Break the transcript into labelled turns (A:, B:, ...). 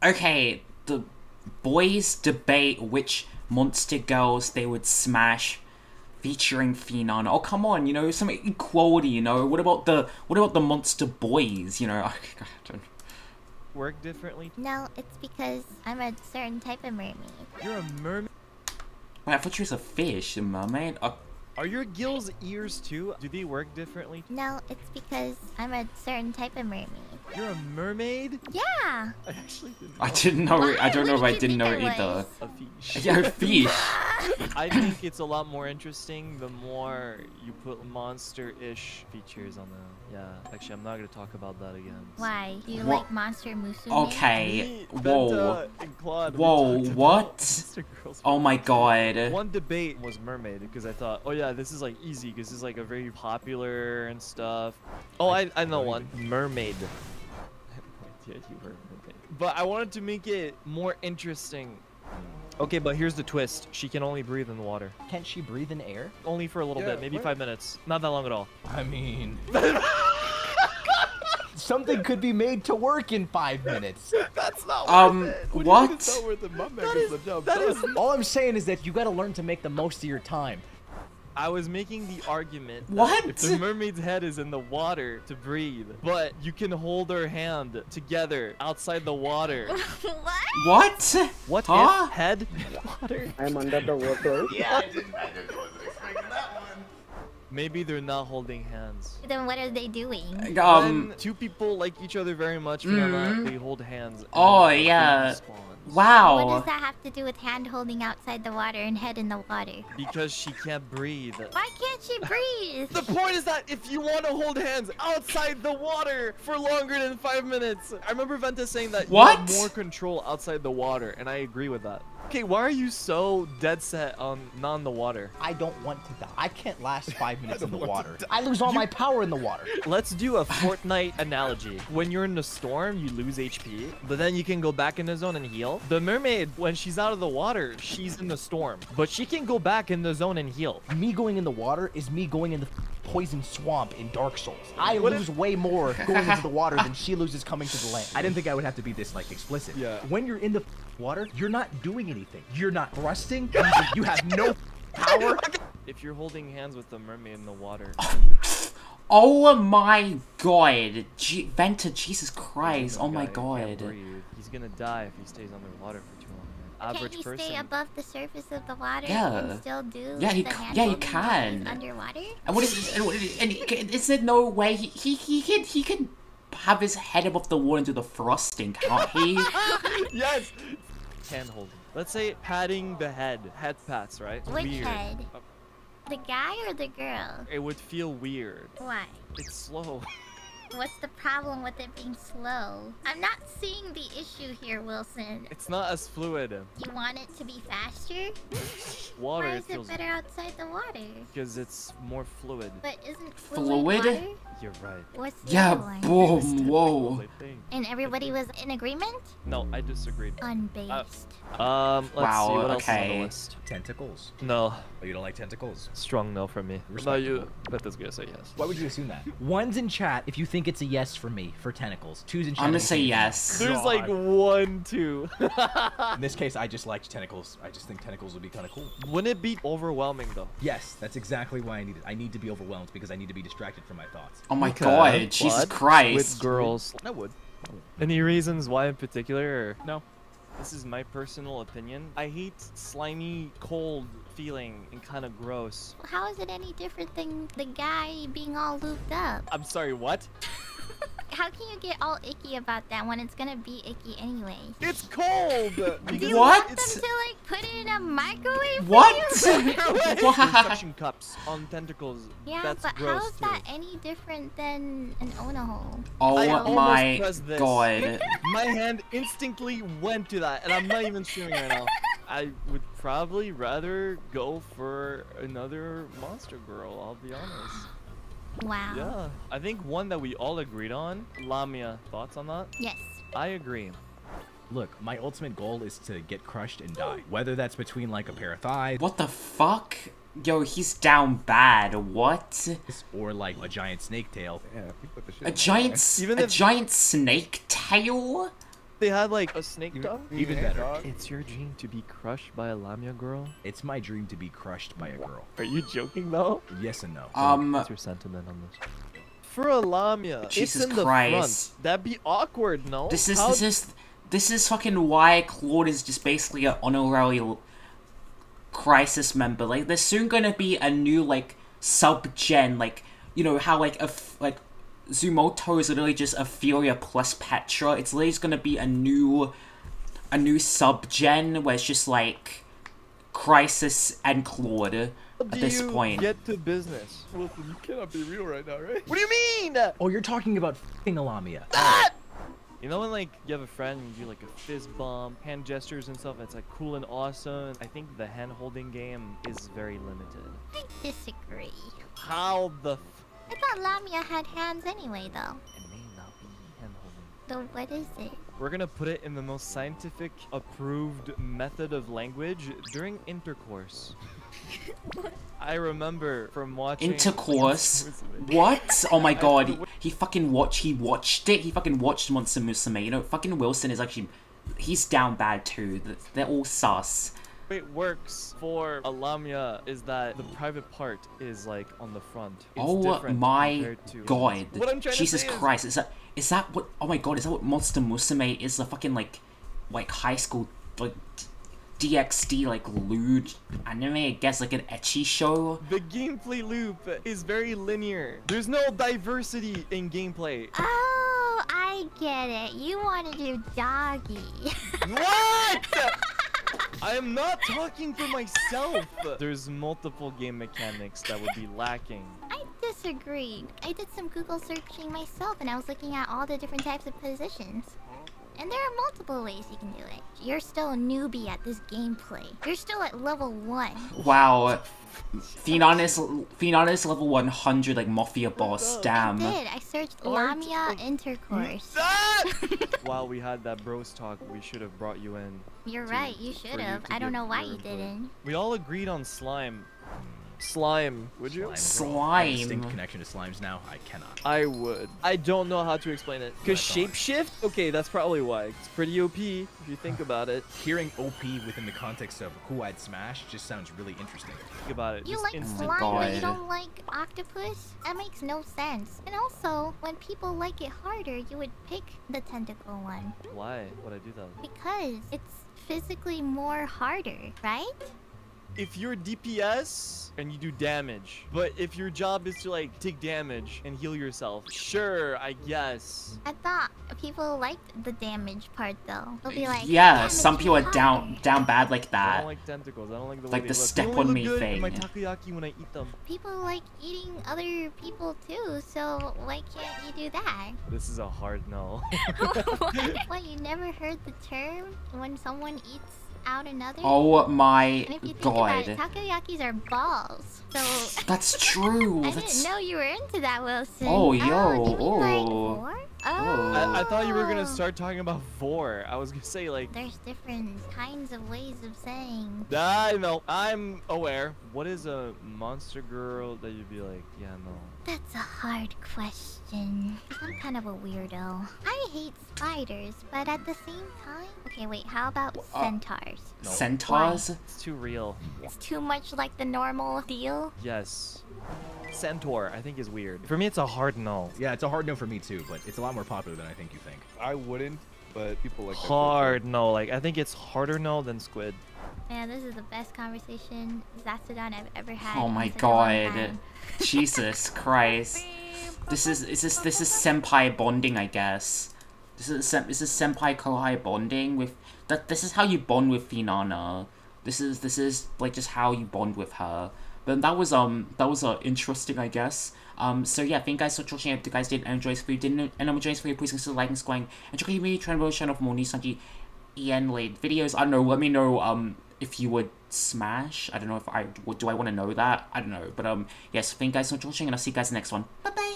A: Okay, the boys debate which monster girls they would smash, featuring Finana. Oh come on, you know, some equality. You know, what about the monster boys? You know, God.
B: Work differently?
C: No, it's because I'm a certain type of mermaid.
B: You're a mermaid?
A: Wait, I thought she was a fish, a mermaid.
B: Are your gills ears too? Do they work differently?
C: No, it's because I'm a certain type of mermaid.
B: You're a mermaid?
C: Yeah.
B: I actually didn't know.
A: I didn't know it. I don't know if I didn't know it
C: think I
A: either.
B: A fish.
A: Yeah, a fish.
B: I think it's a lot more interesting the more you put monster-ish features on them. Yeah, actually, I'm not gonna talk about that again.
C: Why? Do you
A: What?
C: like Monster Musume?
A: Okay.
B: Me,
A: Whoa.
B: Benta, and Claude, we
A: Whoa.
B: talked about
A: What?
B: monster girls.
A: Oh my god.
B: One debate was mermaid because I thought, oh yeah, this is like easy because it's like a very popular and stuff. Oh, I know one. Mermaid. Yeah, you were mermaid. But I wanted to make it more interesting. Okay, but here's the twist. She can only breathe in the water.
D: Can't she breathe in air?
B: Only for a little bit, maybe 5 minutes. Not that long at all.
D: I mean... Something could be made to work in 5 minutes.
B: That's not
A: what?
B: It's not worth it. My man gets the job done.
D: All I'm saying is that you gotta learn to make the most of your time.
B: I was making the argument that
A: What?
B: if the mermaid's head is in the water to breathe, but you can hold her hand together outside the water.
C: What?
A: What?
B: What
A: Huh?
B: if head water?
E: I'm under the water.
D: Yeah, I wasn't expecting that one.
B: Maybe they're not holding hands.
C: Then what are they doing?
B: When two people like each other very much, they hold hands. and
A: Oh,
B: then
A: yeah.
B: it spawns.
A: Wow.
C: What does that have to do with hand holding outside the water and head in the water?
B: Because she can't breathe.
C: Why can't she breathe?
B: The point is that if you want to hold hands outside the water for longer than 5 minutes, I remember Venta saying that you
A: What?
B: have more control outside the water, and I agree with that. Okay, why are you so dead set on not in the water?
D: I don't want to die. I can't last 5 minutes in the water. I lose all my power in the water.
B: Let's do a Fortnite analogy. When you're in the storm, you lose HP, but then you can go back in the zone and heal. The mermaid, when she's out of the water, she's in the storm, but she can go back in the zone and heal.
D: Me going in the water is me going in the poison swamp in Dark Souls. I lose way more going into the water than she loses coming to the land. I didn't think I would have to be this, like, explicit.
B: Yeah.
D: When you're in the water, you're not doing anything. You're not thrusting. You have no power.
B: If you're holding hands with the mermaid in the water,
A: Oh my god. Venta, Jesus Christ. Oh my
B: guy can't
A: god.
B: breathe. He's gonna die if he stays underwater for too long.
C: Can't
B: Average
C: you
B: person.
C: stay above the surface of the water
A: Yeah.
C: and still do
A: Yeah,
C: the
A: yeah,
C: hand
A: you
C: holding
A: can.
C: while he's underwater?
A: And what is is there no way he can have his head above the water and do the thrusting, can't he?
B: Yes! Hand holding. Let's say patting the head. Head pats, right?
C: Which
B: Weird.
C: head? The guy or the girl?
B: It would feel weird.
C: Why?
B: It's slow.
C: What's the problem with it being slow? I'm not seeing the issue here, Wilson.
B: It's not as fluid.
C: You want it to be faster?
B: Water
C: Why is it
B: feels
C: better outside the water?
B: because it's more fluid.
C: But isn't
A: Fluid?
C: water?
B: You're right.
C: What's the
A: Yeah,
C: other one?
A: boom, whoa.
B: I think.
C: And everybody was in agreement?
B: No, I disagreed.
C: Unbased.
B: Let's
A: Wow,
B: see what else is on the
A: okay.
B: list.
D: Tentacles.
B: No,
D: Oh, you don't like tentacles?
B: strong no from me. No, you. Beth's gonna say yes.
D: Why would you assume that? One's in chat if you think it's a yes for me for tentacles. Two's in chat.
A: I'm gonna
D: if you
A: say
D: think
A: yes.
B: There's like 1, 2.
D: In this case, I just liked tentacles. I just think tentacles would be kind of cool.
B: Wouldn't it be overwhelming though?
D: Yes, that's exactly why I need it. I need to be overwhelmed because I need to be distracted from my thoughts.
A: Oh my
B: Okay,
A: god, Jesus
B: but
A: Christ.
B: With girls.
D: I would.
B: Any reasons why in particular? Or? No. This is my personal opinion. I hate slimy, cold feeling and kind of gross.
C: How is it any different than the guy being all looped up?
B: I'm sorry, what?
C: How can you get all icky about that when it's gonna be icky anyway?
B: It's cold!
C: Do you
A: What?
C: want them to like put it in a microwave?
A: What?
C: For you?
A: What?
B: Suction cups on tentacles.
C: Yeah,
B: That's
C: but
B: gross
C: how is
B: too.
C: that any different than an Onaho?
A: Oh
B: I almost
A: my
B: pressed this.
A: god.
B: My hand instinctly went to that, and I'm not even streaming right now. I would probably rather go for another monster girl, I'll be honest.
C: Wow.
B: Yeah. I think one that we all agreed on, Lamia. Thoughts on that?
C: Yes.
B: I agree.
D: Look, my ultimate goal is to get crushed and die. Whether that's between like a pair of thighs
A: What the fuck? Yo, he's down bad. What?
D: or like a giant snake tail.
E: Yeah, we put the shit
A: A
E: in
A: giant,
B: Even
A: a
B: if-
A: giant snake tail?
B: they had like a snake tongue?
D: Even better.
B: It's your dream to be crushed by a Lamia girl?
D: It's my dream to be crushed by a girl.
B: Are you joking though?
D: Yes and no.
B: What's your sentiment on this? For a Lamia,
A: Jesus
B: it's in the
A: Christ.
B: front. That'd be awkward, no?
A: This is fucking why Claude is just basically an honorary crisis member. Like, there's soon gonna be a new, like, sub-gen, like, you know, how, like, Zumoto is literally just Ophelia plus Petra. It's literally just gonna be a new sub-gen where it's just, like, Crisis and Claude at this point.
B: Get to business.
E: Wilson, you cannot be real right now, right?
B: What do you mean?
D: Oh, you're talking about f***ing a Lamia.
B: You know when like you have a friend and you do like a fist bump, hand gestures and stuff, it's like cool and awesome. I think the hand holding game is very limited.
C: I disagree.
B: How the
C: I thought Lamia had hands anyway, though.
B: It may not be hand holding.
C: So what is it?
B: We're gonna put it in the most scientific approved method of language during intercourse. I remember from watching
A: Intercourse? What? Oh my god, he fucking watched it. He fucking watched Monster Musume. You know, fucking Wilson is actually, he's down bad too. They're all sus.
B: It works for a Lamia is that the private part is like on the front. It's
A: Oh
B: different
A: my
B: compared to-
A: god.
B: What I'm trying
A: Jesus
B: to say
A: Christ, is that what, oh my god, is that what Monster Musume is? The fucking like high school, like, DxD, like, lewd anime, I guess, like an ecchi show?
B: The gameplay loop is very linear. There's no diversity in gameplay.
C: Oh, I get it. You want to do doggy.
B: What? I am not talking for myself. There's multiple game mechanics that would be lacking.
C: I disagree. I did some Google searching myself and I was looking at all the different types of positions. And there are multiple ways you can do it. You're still a newbie at this gameplay. You're still at level 1.
A: Wow. Finana's level 100, like, Mafia boss, damn.
C: I did. I searched Lamia intercourse.
B: While we had that bros talk, we should have brought you in.
C: You're right, you should have. I don't know why you didn't.
B: We all agreed on slime. Slime. Would you?
A: Slime.
D: Distinct connection to slimes now. I cannot.
B: I would. I don't know how to explain it. Cause shapeshift? Okay, that's probably why. It's pretty OP if you think about it.
D: Hearing OP within the context of who I'd smash just sounds really interesting.
B: Think about it.
C: You
B: just
C: like
B: instant-
C: slime, but you
A: God.
C: don't like octopus? That makes no sense. And also, when people like it harder, you would pick the tentacle one.
B: Why would I do that?
C: Because it's physically more harder, right?
B: If you're DPS and you do damage, but if your job is to like take damage and heal yourself, sure, I guess.
C: I thought people liked the damage part though. They'll be like,
A: Yeah,
C: "Damage
A: some people
C: is
A: are down bad like
B: I
A: that.
B: don't like tentacles. I don't like the way
A: Like
B: they
A: the
B: look.
A: step
B: They
A: on
B: only
A: me
B: look good in my
A: thing.
B: takoyaki when I eat them.
C: People like eating other people too, so why can't you do that?
B: This is a hard no.
C: What, you never heard the term when someone eats out another?
A: Oh my
C: And if you think about
A: god.
C: it, takoyakis are balls. So
A: That's true.
C: I
A: That's...
C: didn't know you were into that, Wilson.
A: Oh,
C: do you
A: yo,
C: mean like
A: oh.
C: vor?
B: I thought you were gonna start talking about vor. I was gonna say like.
C: There's different kinds of ways of saying.
B: I know. I'm aware. What is a monster girl that you'd be like, yeah, no.
C: That's a hard question. I'm kind of a weirdo. I hate spiders, but at the same time... Okay, wait, how about centaurs?
A: Centaurs?
B: It's too real.
C: It's too much like the normal deal.
B: Yes. Centaur, I think is weird. For me, it's a hard no.
D: Yeah, it's a hard no for me too, but it's a lot more popular than I think you think.
E: I wouldn't, but people like that.
B: Hard no. Like, I think it's harder no than squid.
C: Man, this is the best conversation Zasudon I've ever had.
A: Oh
C: in
A: my
C: such a long
A: god.
C: time.
A: Jesus Christ. This is senpai bonding, I guess. This is senpai kohai bonding with that. This is how you bond with Finana. This is like just how you bond with her. But that was interesting, I guess. So yeah, thank you guys so much for watching. If you guys did enjoy this video, didn't and I'm enjoying this video, please consider liking, subscribing, and check out your channel for more NIJISANJI EN-led videos. I don't know. Let me know if you would smash. I don't know if I do. I want to know that. I don't know. But yes, thank you guys so much for watching, and I'll see you guys in the next one. Bye bye.